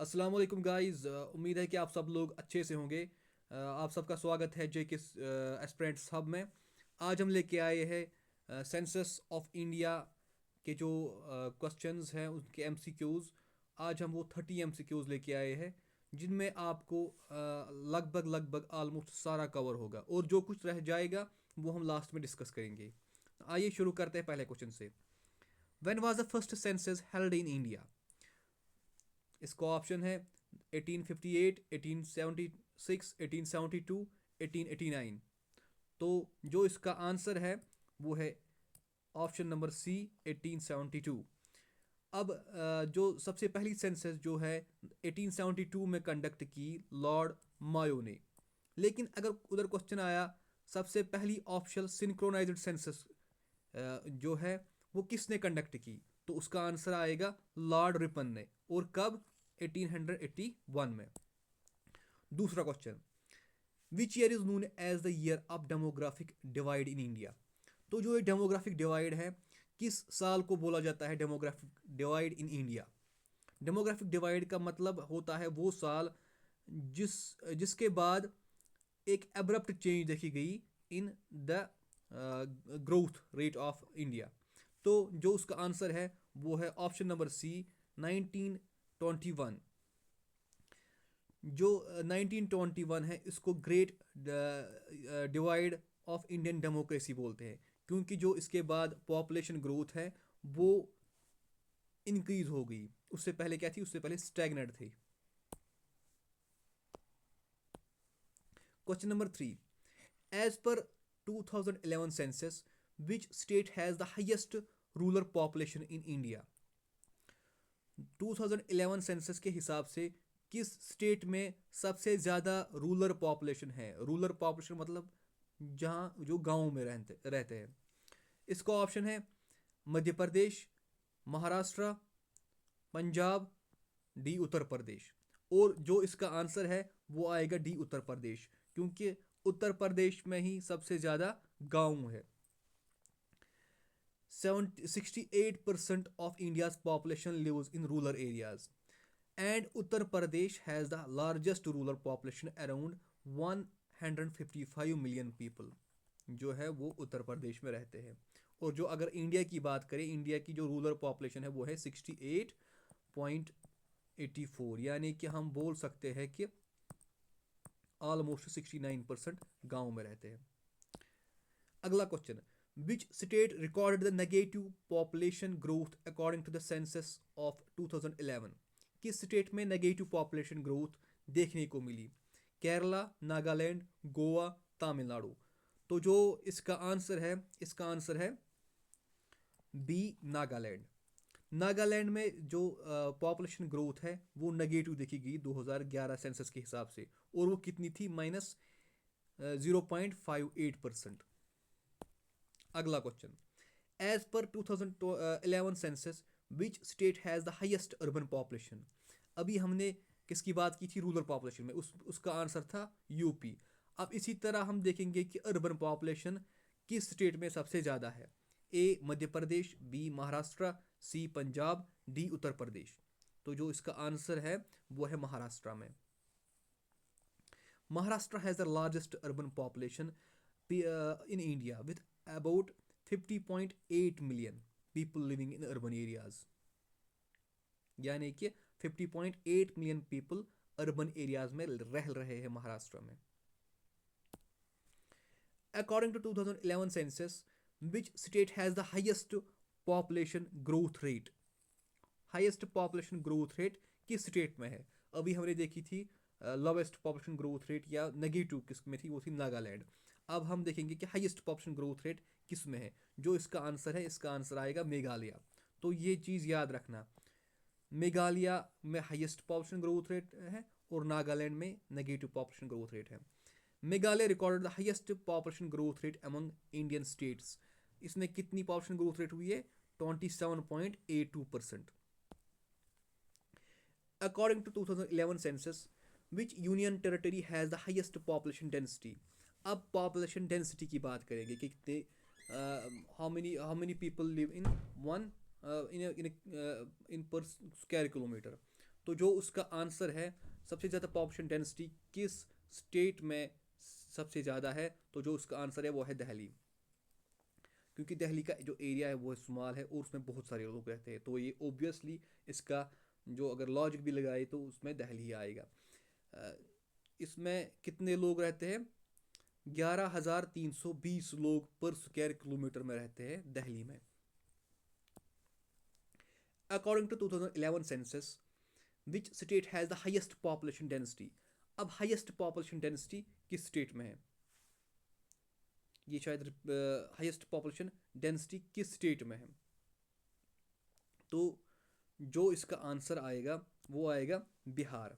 अस्सलाम वालेकुम गाइस। उम्मीद है कि आप सब लोग अच्छे से होंगे। आप सबका स्वागत है जे के एस्पिरेंट्स हब में। आज हम लेके आए हैं सेंसस ऑफ इंडिया के जो क्वेश्चंस हैं उनके एमसीक्यूज़। आज हम वो 30 एमसीक्यूज़ लेके आए हैं जिनमें आपको लगभग लगभग आलमोस्ट सारा कवर होगा और जो कुछ रह जाएगा वो हम लास्ट में डिस्कस करेंगे। आइए शुरू करते हैं पहले क्वेश्चन से। When was the first census held in India? इसका ऑप्शन है 1858, 1876, 1872, 1889। तो जो इसका आंसर है वो है ऑप्शन नंबर सी, 1872। अब जो सबसे पहली सेंसस जो है 1872 में कंडक्ट की लॉर्ड मायो ने। लेकिन अगर उधर क्वेश्चन आया सबसे पहली ऑप्शनल सिंक्रोनाइज्ड सेंसस जो है वो किसने कंडक्ट की, तो उसका आंसर आएगा लॉर्ड रिपन ने। और कब? 1881 में। दूसरा question, which year is known as the year of demographic divide in India? तो जो ये डेमोग्राफिक डिवाइड है किस साल को बोला जाता है demographic divide in India? Demographic divide का मतलब होता है वो साल जिस जिसके बाद एक एब्रप्ट चेंज देखी गई in the growth rate of India. तो जो उसका आंसर है वो है ऑप्शन नंबर सी, 1921। जो 1921 है इसको great divide of Indian democracy बोलते हैं, क्योंकि जो इसके बाद पॉपुलेशन ग्रोथ है वो इंक्रीज हो गई। उससे पहले क्या थी? उससे पहले स्टैग्नेंट थी। Question number 3, as per 2011 census which state has the highest rural population in India? 2011 census के हिसाब से किस स्टेट में सबसे ज़्यादा रूरल पॉपुलेशन है? रूरल पॉपुलेशन मतलब जहाँ जो गाँव में रहते हैं। इसका ऑप्शन है मध्य प्रदेश, महाराष्ट्र, पंजाब, डी उत्तर प्रदेश। और जो इसका आंसर है वो आएगा डी उत्तर प्रदेश, क्योंकि उत्तर प्रदेश में ही सबसे ज़्यादा गाँव है। 68% of India's population lives in rural areas, and Uttar Pradesh has the largest rural population, around 155 million people जो है वो उत्तर प्रदेश में रहते हैं। और जो अगर इंडिया की बात करें, इंडिया की जो रूरल पॉपुलेशन है वो है 68.84, यानी कि हम बोल सकते हैं कि ऑलमोस्ट 69% गाँव में रहते हैं। अगला question, which state recorded the negative population growth according to the census of 2011? किस स्टेट में नेगेटिव पॉपुलेशन ग्रोथ देखने को मिली? केरला, नागालैंड, गोवा, तमिलनाडु। तो जो इसका आंसर है बी, नागालैंड। नागालैंड में जो पॉपुलेशन ग्रोथ है वो नेगेटिव देखी गई 2011 सेंसस के हिसाब से, और वो कितनी थी? -0.58%। अगला question, as per 2011 census which state has the highest urban population? अभी हमने किसकी बात की थी? रूरल पॉपुलेशन में। उसका आंसर था यूपी। अब इसी तरह हम देखेंगे कि अर्बन पॉपुलेशन किस स्टेट में सबसे ज़्यादा है। ए मध्य प्रदेश, बी महाराष्ट्र, सी पंजाब, डी उत्तर प्रदेश। तो जो इसका आंसर है वो है महाराष्ट्र में। Maharashtra has the largest urban population in India with about 50.8 million people living in urban areas, यानी कि 50.8 मिलियन पीपल अर्बन एरियाज में रह रहे हैं महाराष्ट्र में। According to 2011 census which state has the highest population growth rate? Highest population growth rate किस state में है? अभी हमने देखी थी लोवेस्ट पॉपुलेशन ग्रोथ रेट या नेगेटिव किस में थी, वो थी नागालैंड। अब हम देखेंगे कि हाईएस्ट पॉपुलेशन ग्रोथ रेट किस में है। जो इसका आंसर है, इसका आंसर आएगा मेघालय। तो ये चीज़ याद रखना, मेघालय में हाईएस्ट पॉपुलेशन ग्रोथ रेट है और नागालैंड में नेगेटिव पॉपुलेशन ग्रोथ रेट है। Meghalaya recorded the highest population growth rate among Indian states. इसमें कितनी पॉपुलेशन ग्रोथ रेट हुई है? 27.82%। According to 2011 census which union territory has the highest population density? अब population density की बात करेंगे कि कितने how many people live in one in per square kilometre. तो जो उसका आंसर है, सबसे ज़्यादा पॉपुलेशन डेंसिटी किस स्टेट में सबसे ज़्यादा है, तो जो उसका आंसर है वो है दिल्ली। क्योंकि दिल्ली का जो एरिया है वो स्मॉल है और उसमें बहुत सारे लोग रहते हैं, तो ये ओबियसली इसका जो अगर लॉजिक भी लगाए तो उसमें दिल्ली आएगा। इसमें कितने लोग रहते हैं? 11,320 लोग पर स्क्वायर किलोमीटर में रहते हैं दिल्ली में। According to 2011 census, which state has the highest population density? अब हाइएस्ट पॉपुलेशन डेंसिटी किस स्टेट में है? ये शायद हाइएस्ट पॉपुलेशन डेंसिटी किस स्टेट में है? तो जो इसका आंसर आएगा वो आएगा Bihar.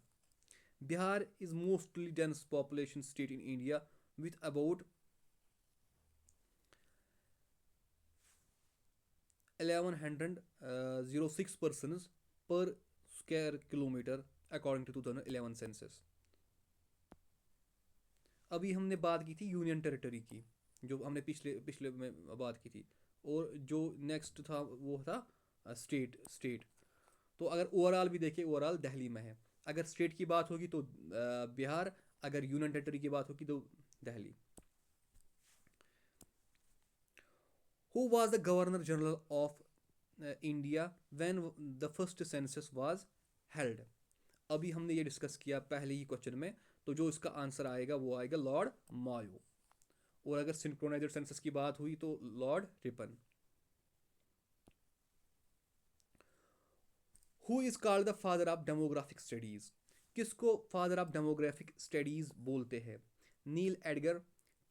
Bihar is mostly dense population state in India with about 1106 persons per square kilometer according to 2011 census। अभी हमने बात की थी यूनियन टेरिटरी की, जो हमने पिछले पिछले में बात की थी, और जो नेक्स्ट था वो था स्टेट। तो अगर ओवरऑल भी देखें, ओवरऑल दिल्ली में है। अगर स्टेट की बात होगी तो बिहार, अगर यूनियन टेरिटरी की बात होगी तो Delhi. Who was the Governor General of India when the first census was held? अभी हमने ये डिस्कस किया पहले ही क्वेश्चन में, तो जो इसका आंसर आएगा वो आएगा लॉर्ड मायो। और अगर सिंक्रोनाइज्ड सेंसस की बात हुई तो Lord Ripon. Who is called the father of demographic studies? किसको फादर ऑफ डेमोग्राफिक स्टडीज बोलते हैं? नील एडगर,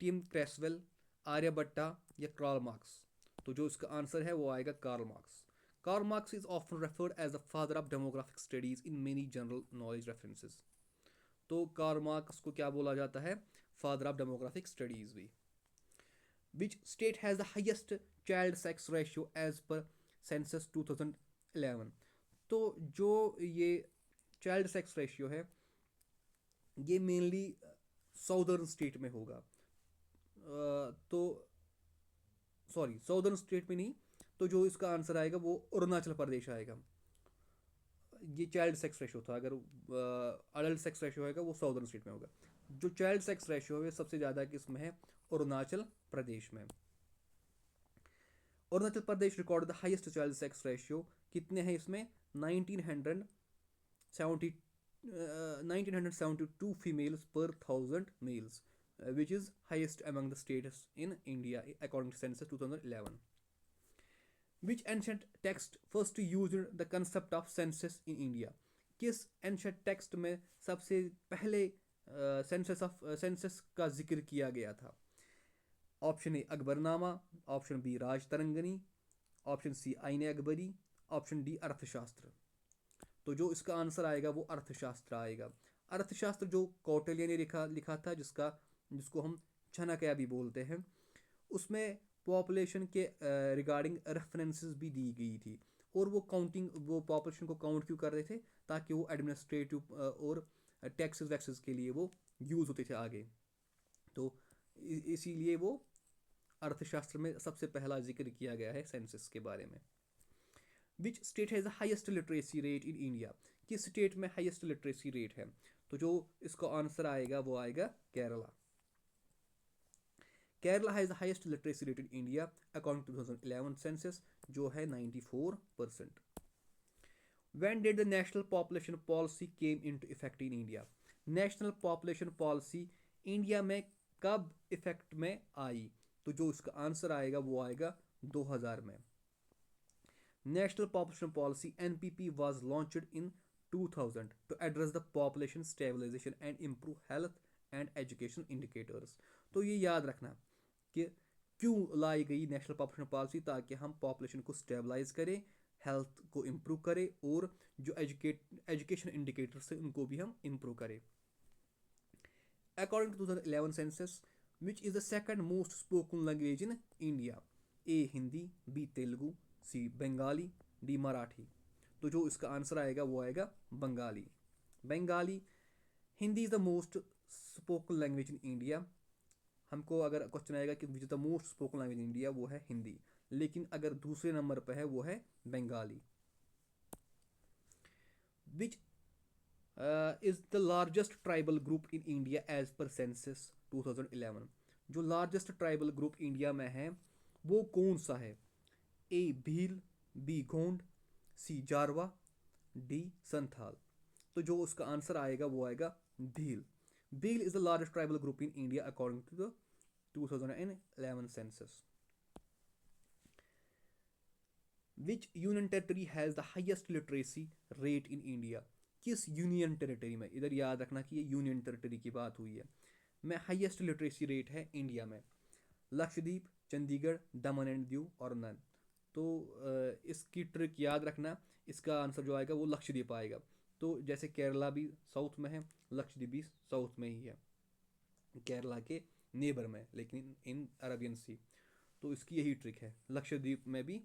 टिम क्रेसवेल, आर्यभट्टा या कार्ल मार्क्स? तो जो इसका आंसर है वो आएगा Karl Marx. Karl Marx is often referred as the father of demographic studies in many general knowledge references. तो कार्ल मार्क्स को क्या बोला जाता है? फादर ऑफ डेमोग्राफिक स्टडीज भी। Which state has the highest child sex ratio as per census 2011? तो जो ये चाइल्ड सेक्स रेशियो है ये मेनली साउदर्न स्टेट में होगा। तो सॉरी, साउदर्न स्टेट में नहीं, तो जो इसका आंसर आएगा वो अरुणाचल प्रदेश आएगा। ये चाइल्ड सेक्स रेशियो था, अगर अडल्ट सेक्स रेशियो होगा वो साउदर्न स्टेट में होगा। जो चाइल्ड सेक्स रेशियो है सबसे ज़्यादा किस में है? अरुणाचल प्रदेश में। Arunachal Pradesh record the highest child sex ratio. कितने हैं इसमें? 1972 females per 1000 males, which is highest among the states in India according to census 2011. Which ancient text first used the concept of census in India? किस ancient text में सबसे पहले census का जिक्र किया गया था? Option A Akbarnama, option B Rajatarangini, option C Ain Akbari, option D अर्थशास्त्र। तो जो इसका आंसर आएगा वो अर्थशास्त्र आएगा। अर्थशास्त्र जो कौटिल्य ने लिखा था, जिसको हम चाणक्य भी बोलते हैं, उसमें पॉपुलेशन के रिगार्डिंग रेफरेंसेस भी दी गई थी। और वो पॉपुलेशन को काउंट क्यों कर रहे थे? ताकि वो एडमिनिस्ट्रेटिव और टैक्सेस वैक्सेस के लिए वो यूज़ होते थे आगे। तो इसीलिए वो अर्थशास्त्र में सबसे पहला जिक्र किया गया है सेंसस के बारे में। Which state has the highest literacy rate in India? किस स्टेट में हाईएस्ट लिटरेसी रेट है? तो जो इसका आंसर आएगा वो आएगा Kerala. Kerala has the highest literacy rate in India according to 2011 census, जो है 94%। When did the national population policy came into effect in India? National population policy India में कब इफेक्ट में आई? तो जो इसका आंसर आएगा वो आएगा 2000 में। National Population Policy (NPP) was launched in 2000 to address the population stabilization and improve health and education indicators। तो ये याद रखना कि क्यों लाई गई नेशनल पॉपुलेशन पॉलिसी, ताकि हम पॉपुलेशन को स्टेबलाइज करें, हेल्थ को इम्प्रूव करें, और जो एजुकेशन इंडिकेटर्स हैं उनको भी हम इम्प्रूव करें। According to 2011 census, which is the second most spoken language in India? A Hindi, B Telugu, C Bengali, D Marathi. तो जो इसका आंसर आएगा वो आएगा Bengali. Bengali. Hindi is the most spoken language in India. हमको अगर क्वेश्चन आएगा कि which is the most spoken language in India, वो है हिंदी। लेकिन अगर दूसरे नंबर पर है वो है Bengali. Which is the largest tribal group in India as per census 2011? जो लार्जेस्ट ट्राइबल ग्रुप इंडिया में है वो कौन सा है? A Bhil, B Gond, C Jarawa, D Santhal. तो जो उसका आंसर आएगा वो आएगा Bhil. Bhil is the largest tribal group in India according to the 2011 census. Which union territory has the highest literacy rate in India? किस यूनियन टेरिटरी में, इधर याद रखना कि ये यूनियन टेरिटरी की बात हुई है, में हाईएस्ट लिटरेसी रेट है इंडिया में? लक्षद्वीप, चंडीगढ़, दमन एंड दीव और नन। तो इसकी ट्रिक याद रखना, इसका आंसर जो आएगा वो लक्षद्वीप आएगा। तो जैसे केरला भी साउथ में है, लक्षद्वीप भी साउथ में ही है, केरला के नेबर में, लेकिन इन अरबियन सी। तो इसकी यही ट्रिक है। लक्षद्वीप में भी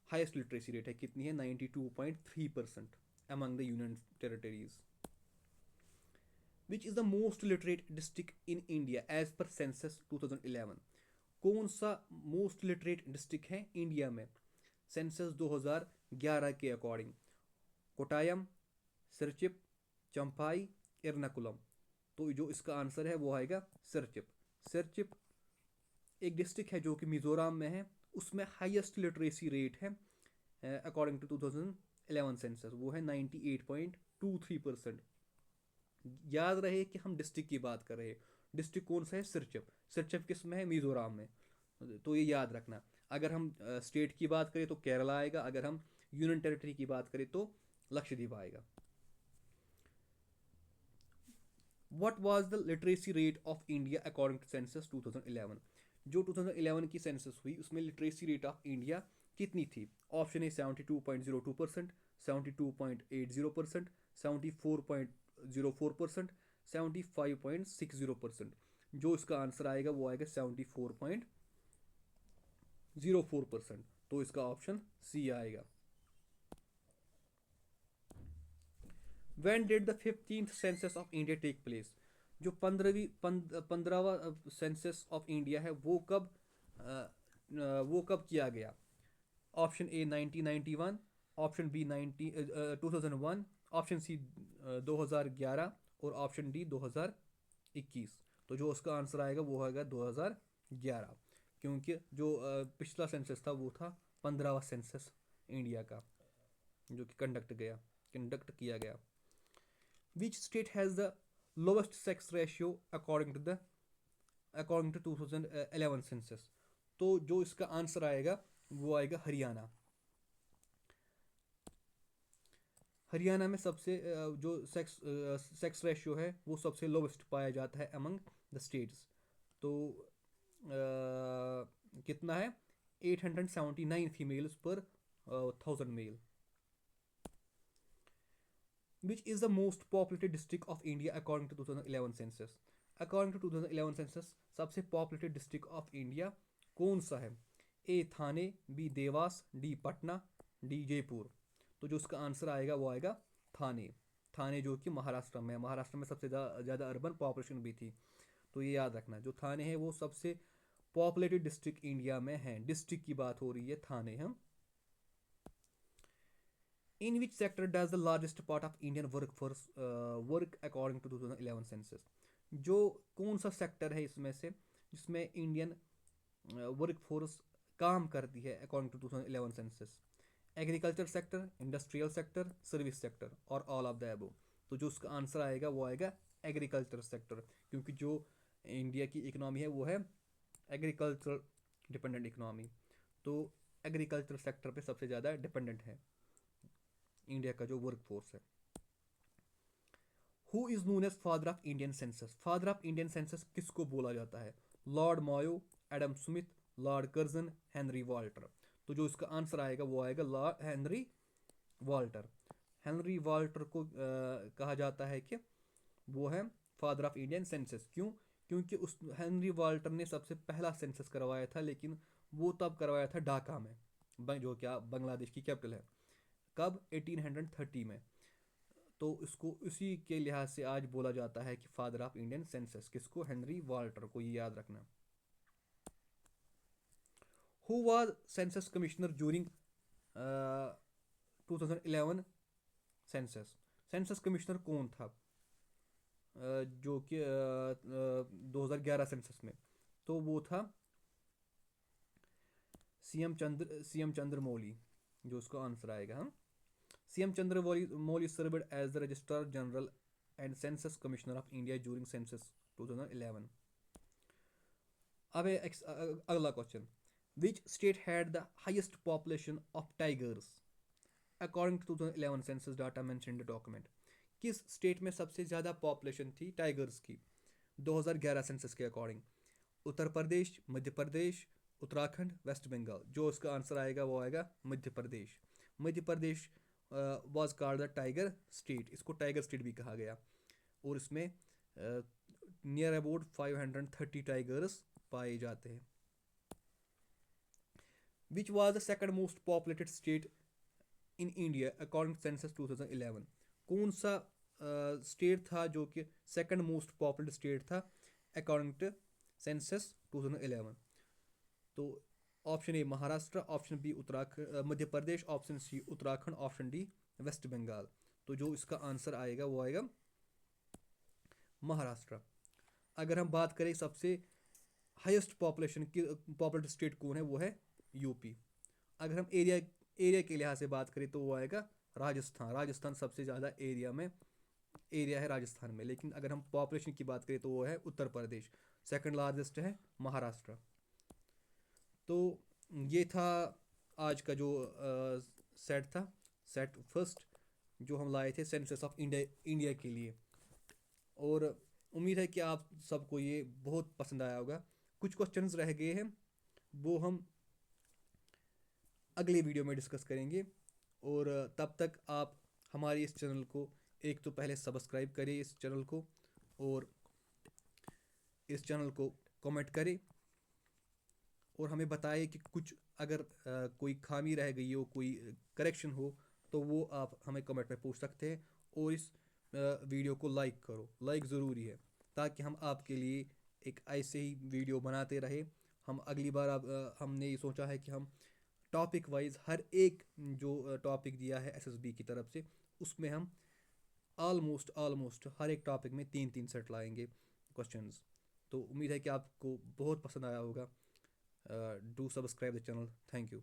हाईएस्ट लिटरेसी रेट है, कितनी है? 92.3% among the union territories. Which is the most literate district in India as per census 2011? कौन सा मोस्ट लिटरेट डिस्ट्रिक्ट है इंडिया में सेंसस 2011 के अकॉर्डिंग? कोटायम, सिरचिप, चंपाई, एर्नाकुलम। तो जो इसका आंसर है वो आएगा सिरचिप। सिरचिप एक डिस्ट्रिक्ट है जो कि मिजोरम में है, उसमें हाईएस्ट लिटरेसी रेट है अकॉर्डिंग टू 2011 सेंसस, वो है 98.23%। याद रहे कि हम डिस्ट्रिक्ट की बात कर रहे हैं। डिस्ट्रिक्ट कौन सा है? सिरचिप। सिरचिप किस में है? मिजोरम में। तो ये याद रखना। अगर हम स्टेट की बात करें तो केरला आएगा, अगर हम यूनियन टेरिटरी की बात करें तो लक्षद्वीप आएगा। What was the literacy rate of India according to census 2011? जो 2011 की सेंसस हुई उसमें लिटरेसी रेट ऑफ इंडिया कितनी थी? Option A 72.02%, 72.80%, 74.04%, 75.60%। जो इसका आंसर आएगा वो आएगा 74.04%। तो इसका ऑप्शन सी आएगा। When did the 15th census of India take place? जो 15वां सेंसस ऑफ इंडिया है वो कब किया गया? Option A 1991, option B 2001, option C 2011 और ऑप्शन डी 2021। तो जो उसका आंसर आएगा वो आएगा 2011, क्योंकि जो पिछला सेंसस था वो था 15वां सेंसस इंडिया का जो कि कंडक्ट किया गया। Which state has the lowest sex ratio according to 2011 census? तो जो इसका आंसर आएगा वो आएगा हरियाणा। हरियाणा में सबसे जो सेक्स रेशियो है वो सबसे लोवेस्ट पाया जाता है अमंग द स्टेट्स। तो कितना है? 879 फीमेल्स पर 1000 mail. Which is the most populated district of India according to 2011 census? According to 2011 census सबसे populated district of India कौन सा है? A Thane, B Dewas, D Patna, D Jaipur. तो जो उसका आंसर आएगा वो आएगा थाने। थाने जो कि महाराष्ट्र में है, महाराष्ट्र में सबसे ज़्यादा अर्बन पॉपुलेशन भी थी। तो ये याद रखना, जो थाने है वो सबसे पॉपुलेटेड डिस्ट्रिक्ट इंडिया में है। डिस्ट्रिक्ट की बात हो रही है, थाने हम। In which sector does the largest part of Indian workforce work according to 2011 census? जो कौन सा सेक्टर है इसमें से जिसमें इंडियन वर्कफोर्स काम करती है according to 2011 census? Agriculture sector, industrial sector, service sector और ऑल ऑफ द अबव। तो जो उसका आंसर आएगा वो आएगा एग्रीकल्चर सेक्टर, क्योंकि जो इंडिया की इकोनॉमी है वो है एग्रीकल्चर डिपेंडेंट इकोनॉमी। तो एग्रीकल्चर सेक्टर पे सबसे ज़्यादा डिपेंडेंट है इंडिया का जो वर्कफोर्स है। Who is known as father of Indian census? Father of Indian census किसको बोला जाता है? Lord Mayo, Adam Smith, Lord Curzon, Henry Walter. तो जो इसका आंसर आएगा वो आएगा Lord Henry Walter. Henry Walter को कहा जाता है कि वो है फादर ऑफ इंडियन सेंसस। क्यों? क्योंकि उस हेनरी वाल्टर ने सबसे पहला सेंसस करवाया था, लेकिन वो तब करवाया था ढाका में, जो क्या बांग्लादेश की कैपिटल है। कब? 1830 में। तो इसको इसी के लिहाज से आज बोला जाता है कि फादर ऑफ इंडियन सेंसस किसको? हेनरी वाल्टर को। ये याद रखना। Who was census commissioner during 2011 census? Census commissioner कौन था जो कि 2011 सेंसस में? तो वो था सीएम चंद्र मौली, जो उसका आंसर आएगा। हम CM Chandramouli served as the registrar general and census commissioner of India during census 2011। अब है अगला question, which state had the highest population of tigers according to 2011 census data mention in the document? किस state में सबसे ज़्यादा population थी tigers की 2011 census के अकॉर्डिंग? उत्तर प्रदेश, मध्य प्रदेश, उत्तराखंड, वेस्ट बंगाल। जो उसका आंसर आएगा वो आएगा Madhya Pradesh. Madhya Pradesh was called the tiger state, इसको टाइगर स्टेट भी कहा गया। और इसमें नियर अबाउट 530 टाइगर्स पाए जाते हैं। Which was the second most populated state in India according to census 2011? कौन सा स्टेट था जो कि सेकंड मोस्ट पॉपुलेटेड स्टेट था अकॉर्डिंग टू सेंसस 2011? तो option A Maharashtra, option B Uttarakhand Madhya Pradesh, option C Uttarakhand, option D West Bengal. तो जो इसका आंसर आएगा वो आएगा महाराष्ट्र। अगर हम बात करें सबसे हाईएस्ट पॉपुलेशन की पॉपुलेटेड स्टेट कौन है, वो है यूपी। अगर हम एरिया के लिहाज से बात करें तो वो आएगा राजस्थान। राजस्थान सबसे ज़्यादा एरिया है राजस्थान में। लेकिन अगर हम पॉपुलेशन की बात करें तो वो है उत्तर प्रदेश। सेकंड लार्जेस्ट है महाराष्ट्र। तो ये था आज का जो सेट था, सेट फर्स्ट, जो हम लाए थे सेंसस ऑफ इंडिया के लिए। और उम्मीद है कि आप सबको ये बहुत पसंद आया होगा। कुछ क्वेश्चंस रह गए हैं, वो हम अगले वीडियो में डिस्कस करेंगे। और तब तक आप हमारे इस चैनल को एक तो पहले सब्सक्राइब करें इस चैनल को, और इस चैनल को कमेंट करें, और हमें बताएं कि कुछ अगर कोई खामी रह गई हो, कोई करेक्शन हो, तो वो आप हमें कमेंट में पूछ सकते हैं। और इस वीडियो को लाइक करो, लाइक ज़रूरी है, ताकि हम आपके लिए एक ऐसे ही वीडियो बनाते रहे। हम अगली बार हमने ये सोचा है कि हम टॉपिक वाइज हर एक जो टॉपिक दिया है एसएसबी की तरफ से, उसमें हम ऑलमोस्ट हर एक टॉपिक में 3-3 सेट लाएंगे क्वेश्चंस। तो उम्मीद है कि आपको बहुत पसंद आया होगा। Do subscribe the channel. Thank you.